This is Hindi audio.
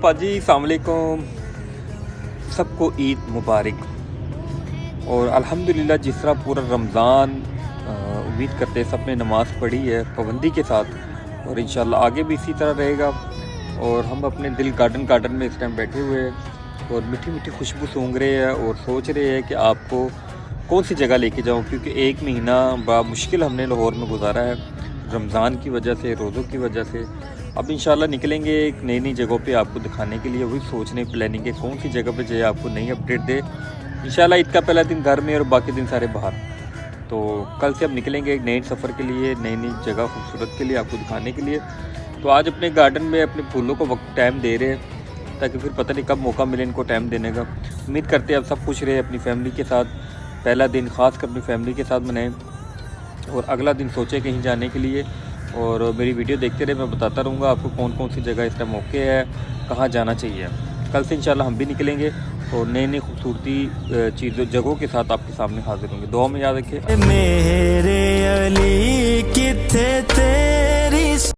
पाजी अस्सलाम वालेकुम, सबको ईद मुबारक। और अल्हम्दुलिल्लाह जिस तरह पूरा रमज़ान उम्मीद करते सब ने नमाज़ पढ़ी है पाबंदी के साथ, और इंशाल्लाह आगे भी इसी तरह रहेगा। और हम अपने दिल गार्डन में इस टाइम बैठे हुए हैं और मीठी मीठी खुशबू सूंघ रहे हैं और सोच रहे हैं कि आपको कौन सी जगह लेके जाऊं, क्योंकि एक महीना बड़ा मुश्किल हमने लाहौर में गुजारा है रमज़ान की वजह से, रोज़ों की वजह से। अब इंशाल्लाह निकलेंगे एक नई नई जगहों पे आपको दिखाने के लिए। वही सोचने प्लानिंग है कौन सी जगह पे जाए आपको नई अपडेट दे। इंशाल्लाह ईद का पहला दिन घर में और बाकी दिन सारे बाहर। तो कल से अब निकलेंगे एक नए सफ़र के लिए, नई नई जगह खूबसूरत के लिए आपको दिखाने के लिए। तो आज अपने गार्डन में अपने फूलों को वक्त टाइम दे रहे हैं, ताकि फिर पता नहीं कब मौका मिले इनको टाइम देने का। उम्मीद करते हैं अब सब खुश रहे अपनी फैमिली के साथ। पहला दिन ख़ास कर अपनी फैमिली के साथ मनाएं और अगला दिन सोचे कहीं जाने के लिए। और मेरी वीडियो देखते रहे, मैं बताता रहूँगा आपको कौन कौन सी जगह इस टाइम मौके है, कहाँ जाना चाहिए। कल से इंशाल्लाह हम भी निकलेंगे और नई नई खूबसूरती चीज़ों जगहों के साथ आपके सामने हाजिर होंगे। दुआ में याद रखें। मेरे अली किथे तेरी